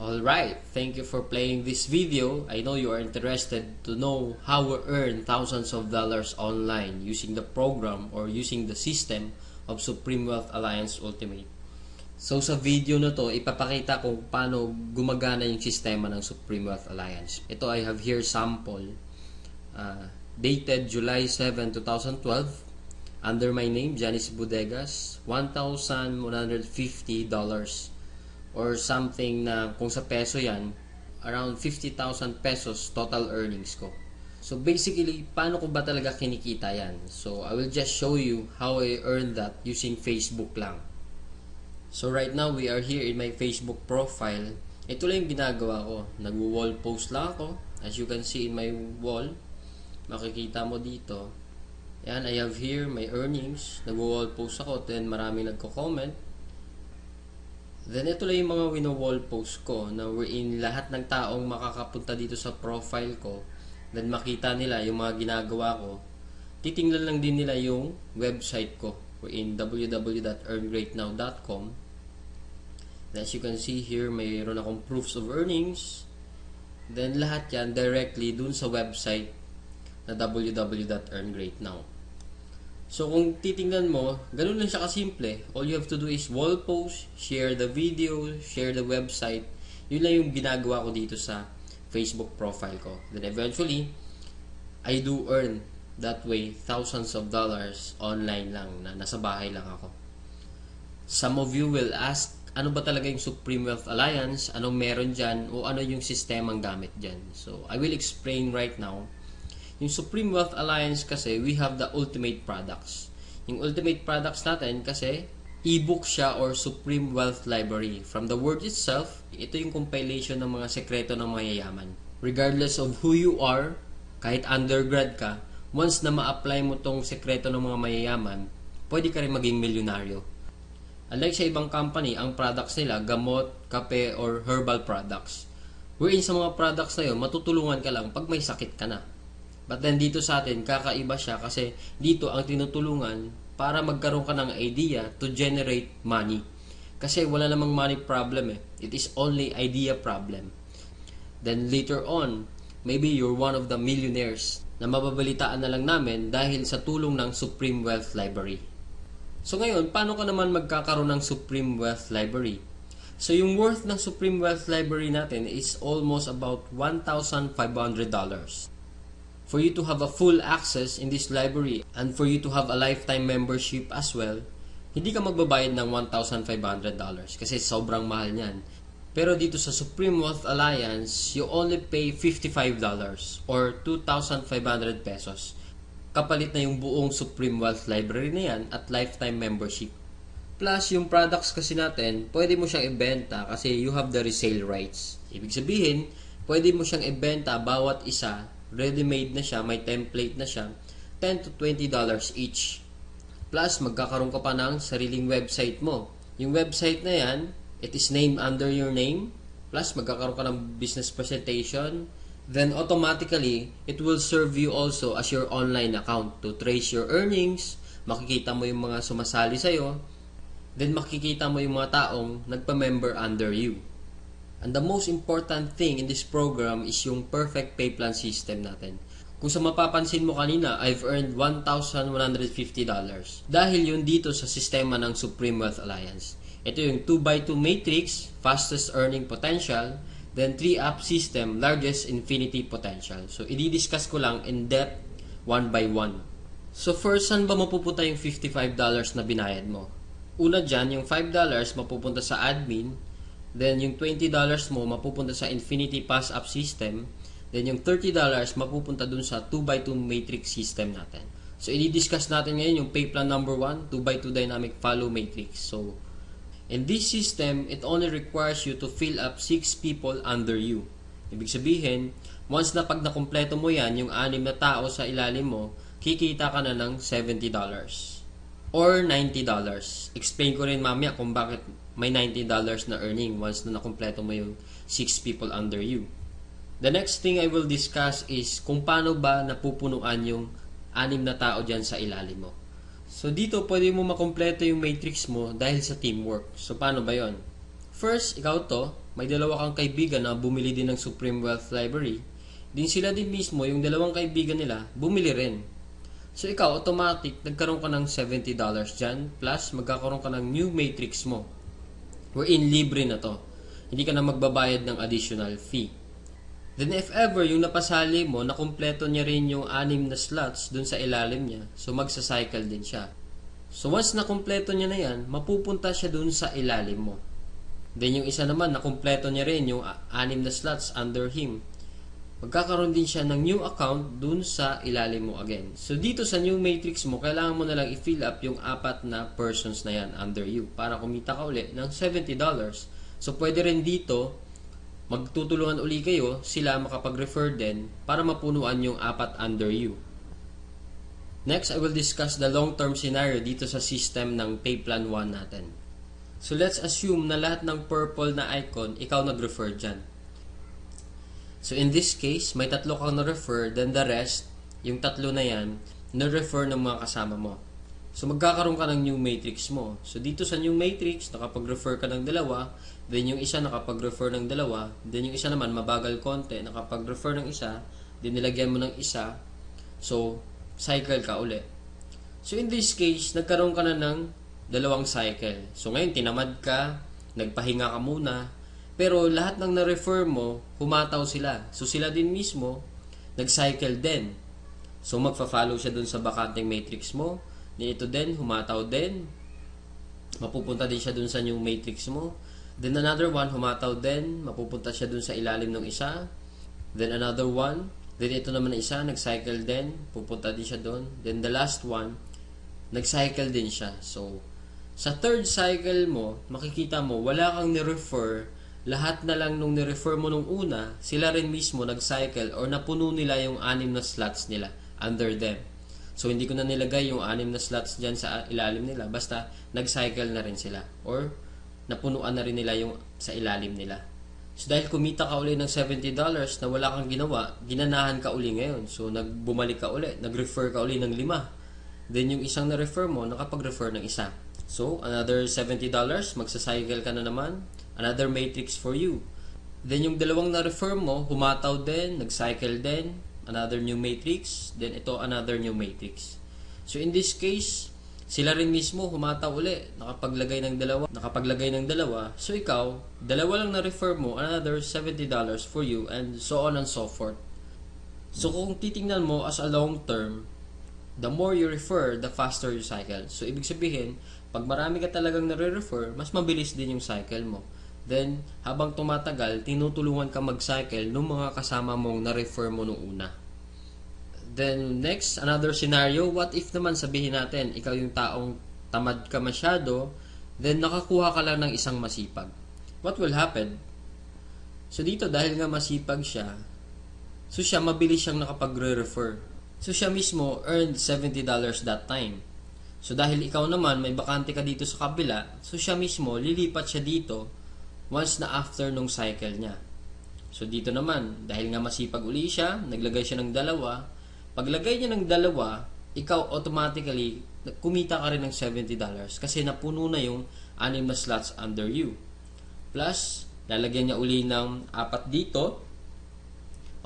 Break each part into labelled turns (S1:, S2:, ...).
S1: Alright, thank you for playing this video. I know you are interested to know how we earn thousands of dollars online using the program or using the system of Supreme Wealth Alliance Ultimate. So sa video na to, ipapakita ko paano gumagana yung sistema ng Supreme Wealth Alliance. Ito I have here sample dated July 7, 2012 under my name, Janice Bodegas, $1,150 or something na kung sa peso yan, around 50,000 pesos total earnings ko. So basically, paano ko ba talaga kinikita yan? So I will just show you how I earned that using Facebook lang. So right now, we are here in my Facebook profile. Ito lang yung ginagawa ko. Nag-wall post lang ako. As you can see in my wall, makikita mo dito. Yan, I have here my earnings. Nag-wall post ako, then maraming nagko-comment. Then ito lang yung mga wino-wall post ko na wherein lahat ng taong makakapunta dito sa profile ko, then makita nila yung mga ginagawa ko, titingnan lang din nila yung website ko wherein www.earngreatnow.com. As you can see here, mayroon akong proofs of earnings. Then lahat yan directly dun sa website na www.earngreatnow. So kung titingnan mo, ganun lang siya kasimple. All you have to do is wall post, share the video, share the website. Yun lang yung ginagawa ko dito sa Facebook profile ko. Then eventually, I do earn that way thousands of dollars online lang na nasa bahay lang ako. Some of you will ask, ano ba talaga yung Supreme Wealth Alliance? Anong meron dyan? O ano yung sistemang gamit dyan? So I will explain right now. Yung Supreme Wealth Alliance kasi, we have the ultimate products. Yung ultimate products natin kasi, e-book siya or Supreme Wealth Library. From the word itself, ito yung compilation ng mga sekreto ng mayayaman. Regardless of who you are, kahit undergrad ka, once na ma-apply mo tong sekreto ng mga mayayaman, pwede ka rin maging milyonaryo. Unlike sa ibang company, ang products nila, gamot, kape, or herbal products. Wherein sa mga products na yun, matutulungan ka lang pag may sakit ka na. But then dito sa atin, kakaiba siya kasi dito ang tinutulungan para magkaroon ka ng idea to generate money. Kasi wala namang money problem eh. It is only idea problem. Then later on, maybe you're one of the millionaires na mababalitaan na lang namin dahil sa tulong ng Supreme Wealth Library. So ngayon, paano ka naman magkakaroon ng Supreme Wealth Library? So yung worth ng Supreme Wealth Library natin is almost about $1,500. For you to have a full access in this library and for you to have a lifetime membership as well, hindi ka magbabayad ng $1,500 kasi sobrang mahal niyan. Pero dito sa Supreme Wealth Alliance, you only pay $55 or 2,500 pesos. Kapalit na yung buong Supreme Wealth Library na yan at lifetime membership. Plus, yung products kasi natin, pwede mo siyang ibenta kasi you have the resale rights. Ibig sabihin, pwede mo siyang ibenta bawat isa. Ready-made na siya, may template na siya, $10 to $20 each. Plus, magkakaroon ka pa ng sariling website mo. Yung website na yan, it is named under your name. Plus, magkakaroon ka ng business presentation. Then, automatically, it will serve you also as your online account to trace your earnings. Makikita mo yung mga sumasali sa'yo. Then, makikita mo yung mga taong nagpa-member under you. And the most important thing in this program is yung perfect pay plan system natin. Kung sa mapapansin mo kanina, I've earned $1,150 dahil yun dito sa sistema ng Supreme Wealth Alliance. Ito yung 2x2 matrix, fastest earning potential, then 3-up system, largest infinity potential. So, i-discuss ko lang in depth, one by one. So, first, saan ba mapupunta yung $55 na binayad mo? Una dyan, yung $5 mapupunta sa admin. Then, yung $20 mo mapupunta sa Infinity Pass-Up System. Then, yung $30 mapupunta dun sa 2x2 Matrix System natin. So, i-discuss natin ngayon yung pay plan number 1, 2x2 Dynamic Follow Matrix. So, in this system, it only requires you to fill up 6 people under you. Ibig sabihin, once na pag nakumpleto mo yan, yung 6 na tao sa ilalim mo, kikita ka na ng $70 or $90. Explain ko rin mamaya kung bakit may $90 na earning once na nakumpleto mo yung 6 people under you. The next thing I will discuss is kung paano ba napupunuan yung 6 na tao dyan sa ilalim mo. So dito pwede mo makumpleto yung matrix mo dahil sa teamwork. So paano ba yon? First, ikaw to, may dalawa kang kaibigan na bumili din ng Supreme Wealth Library, din sila din mismo, yung dalawang kaibigan nila, bumili rin. So ikaw, automatic, nagkaroon ka ng $70 dyan, plus magkakaroon ka ng new matrix mo. Wherein libre na to. Hindi ka na magbabayad ng additional fee. Then if ever, yung napasali mo, nakumpleto niya rin yung 6 na slots dun sa ilalim niya, so magsa-cycle din siya. So once nakumpleto niya na yan, mapupunta siya dun sa ilalim mo. Then yung isa naman, nakumpleto niya rin yung 6 na slots under him. Magkakaroon din siya ng new account dun sa ilalim mo again. So dito sa new matrix mo, kailangan mo na lang i-fill up yung 4 na persons na yan under you para kumita ka uli ng $70. So pwede rin dito, magtutulungan uli kayo, sila makapag-refer din para mapunuan yung 4 under you. Next, I will discuss the long-term scenario dito sa system ng Pay Plan 1 natin. So let's assume na lahat ng purple na icon, ikaw nag-refer dyan. So in this case, may 3 kang na-refer, then the rest, yung 3 na yan, na-refer ng mga kasama mo. So magkakaroon ka ng new matrix mo. So dito sa new matrix, nakapag-refer ka ng 2, then yung isa nakapag-refer ng 2, then yung isa naman mabagal konti, nakapag-refer ng isa, then nilagyan mo ng isa, so cycle ka uli. So in this case, nagkaroon ka na ng 2 cycle. So ngayon tinamad ka, nagpahinga ka muna, pero lahat ng na-refer mo, humataw sila. So sila din mismo, nag-cycle din. So magfa-follow siya dun sa bakanting matrix mo, ito din, humataw din, mapupunta din siya dun sa new matrix mo. Then another one, humataw din, mapupunta siya dun sa ilalim ng isa. Then another one, then ito naman na isa, nag-cycle din, pupunta din siya dun. Then the last one, nag-cycle din siya. So, sa third cycle mo, makikita mo, wala kang ni-refer, lahat na lang nung ni-refer mo nung una, sila rin mismo nag-cycle or napuno nila yung 6 na slots nila under them. So, hindi ko na nilagay yung 6 na slots dyan sa ilalim nila. Basta, nag-cycle na rin sila. Or, napunuan na rin nila yung sa ilalim nila. So, dahil kumita ka uli ng $70 na wala kang ginawa, ginanahan ka uli ngayon. So, bumalik ka uli. Nag-refer ka uli ng 5. Then, yung isang na-refer mo, nakapag-refer ng isa. So, another $70, magsa-cycle ka na naman. Another matrix for you. Then, yung 2 na-refer mo, humataw din, nag-cycle din. Another new matrix, then ito another new matrix. So in this case, sila rin mismo humataw uli, nakapaglagay ng 2. So ikaw, 2 lang na-refer mo, another $70 for you, and so on and so forth. So kung titingnan mo as a long term, the more you refer, the faster you cycle. So ibig sabihin, pag marami ka talagang nare-refer, mas mabilis din yung cycle mo. Then, habang tumatagal, tinutulungan ka mag-cycle ng mga kasama mong na-refer mo nung una. Then, next, another scenario. What if naman sabihin natin, ikaw yung taong tamad ka masyado, then nakakuha ka lang ng isang masipag. What will happen? So, dito, dahil nga masipag siya, so siya, mabilis siyang nakapagre-refer. So, siya mismo earned $70 that time. So, dahil ikaw naman, may bakante ka dito sa kabila, so siya mismo, lilipat siya dito once na after nung cycle niya. So dito naman, dahil nga masipag uli siya, naglagay siya ng 2. Paglagay niya ng 2, ikaw automatically, kumita ka rin ng $70 kasi napuno na yung 6 na slots under you. Plus, lalagyan niya uli ng 4 dito,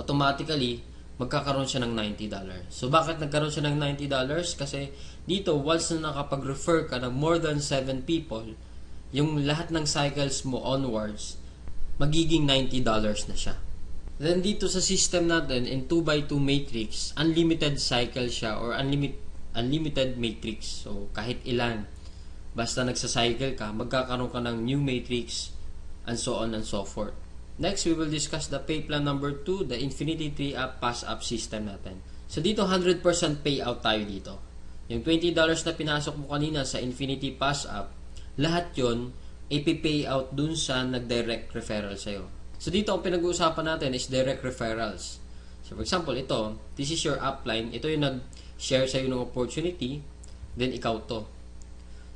S1: automatically, magkakaroon siya ng $90. So bakit nagkaroon siya ng $90? Kasi dito, once na nakapag-refer ka ng more than 7 people, yung lahat ng cycles mo onwards, magiging $90 na siya. Then dito sa system natin, in 2x2 matrix, unlimited cycle siya or unlimited matrix. So kahit ilan, basta nagsa-cycle ka, magkakaroon ka ng new matrix and so on and so forth. Next, we will discuss the pay plan number 2, the Infinity 3-up pass-up system natin. So dito, 100% payout tayo dito. Yung $20 na pinasok mo kanina sa Infinity pass-up, lahat yon ipipay out dun sa nag-direct referral sa'yo. So dito, ang pinag-uusapan natin is direct referrals. So for example, ito, this is your upline. Ito yung nag-share sa'yo ng opportunity, then ikaw to.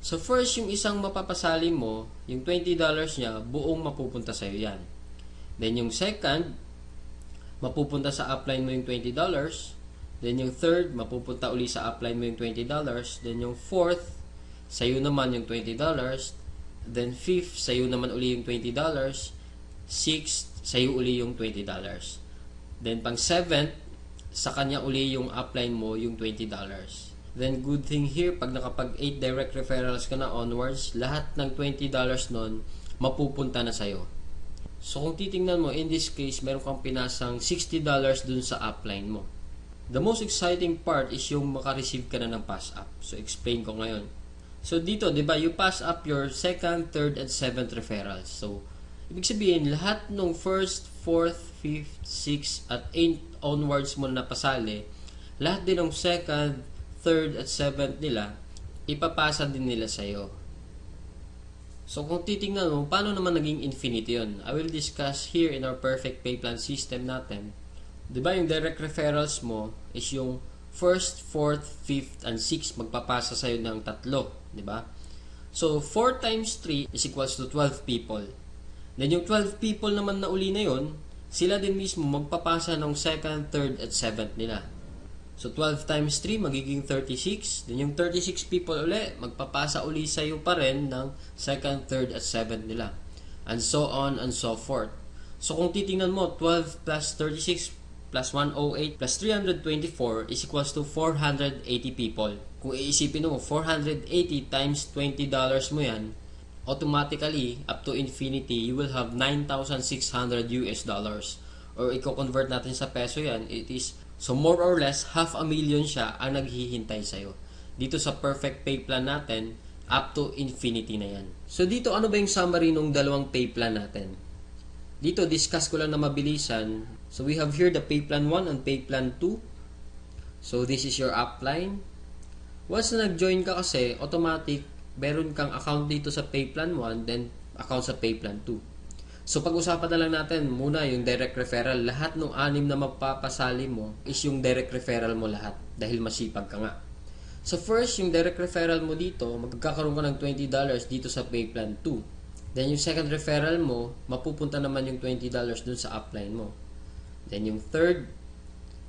S1: So first, yung isang mapapasali mo, yung $20 niya, buong mapupunta sa'yo yan. Then yung second, mapupunta sa upline mo yung $20. Then yung third, mapupunta uli sa upline mo yung $20. Then yung fourth, sa'yo naman yung $20. Then fifth, sa'yo naman uli yung $20. 6th, sa'yo uli yung $20. Then, pang 7th, sa kanya uli yung upline mo yung $20. Then, good thing here, pag nakapag 8 direct referrals ka na onwards, lahat ng $20 nun, mapupunta na sa'yo. So, kung titingnan mo, in this case, meron kang pinasang $60 dun sa upline mo. The most exciting part is yung makareceive ka na ng pass up. So, explain ko ngayon. So, dito, di ba, you pass up your 2nd, 3rd, and 7th referrals. So, ibig sabihin, lahat ng 1st, 4th, 5th, 6th, at 8th onwards mo na pasali, lahat din ng 2nd, 3rd, at 7th nila, ipapasa din nila sa'yo. So, kung titingnan mo, paano naman naging infinity yun? I will discuss here in our perfect pay plan system natin. Di ba, yung direct referrals mo is yung 1st, 4th, 5th, and 6th magpapasa sa'yo ng 3. Di ba? So, 4 times 3 is equals to 12 people. Then, yung 12 people naman na uli na yun, sila din mismo magpapasa ng 2nd, 3rd, at 7th nila. So, 12 times 3 magiging 36. Then, yung 36 people uli, magpapasa uli sa'yo pa rin ng 2nd, 3rd, at 7th nila. And so on and so forth. So, kung titingnan mo, 12 plus 36 plus 108 plus 324 is equals to 480 people. Kung iisipin mo, 480 times $20 mo yan, automatically, up to infinity, you will have 9,600 US dollars. Or i-convert natin sa peso yan, it is, so more or less, 500,000 siya ang naghihintay sa'yo. Dito sa perfect pay plan natin, up to infinity na yan. So dito, ano ba yung summary ng dalawang pay plan natin? Dito, discuss ko lang na mabilisan. So, we have here the pay plan 1 and pay plan 2. So, this is your upline. Once na nag-join ka kasi, automatic, meron kang account dito sa pay plan 1, then account sa pay plan 2. So, pag-usapan na lang natin muna yung direct referral. Lahat ng 6 na magpapasali mo is yung direct referral mo lahat dahil masipag ka nga. So, first, yung direct referral mo dito, magkakaroon ka ng $20 dito sa pay plan 2. Then, yung second referral mo, mapupunta naman yung $20 dun sa upline mo. Then, yung third,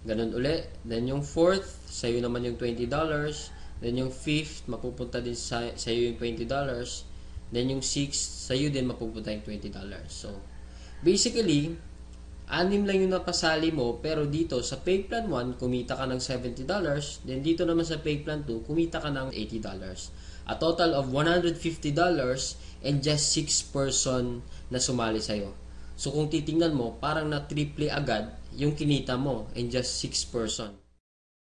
S1: ganun uli. Then, yung fourth, sa'yo naman yung $20. Then, yung fifth, mapupunta din sa'yo yung $20. Then, yung sixth, sa'yo din mapupunta yung $20. So, basically, 6 lang yung napasali mo, pero dito sa pay plan 1, kumita ka ng $70. Then, dito naman sa pay plan 2, kumita ka ng $80. A total of $150 and just 6 person na sumali sa'yo. So, kung titingnan mo, parang na triple agad yung kinita mo and just 6 person.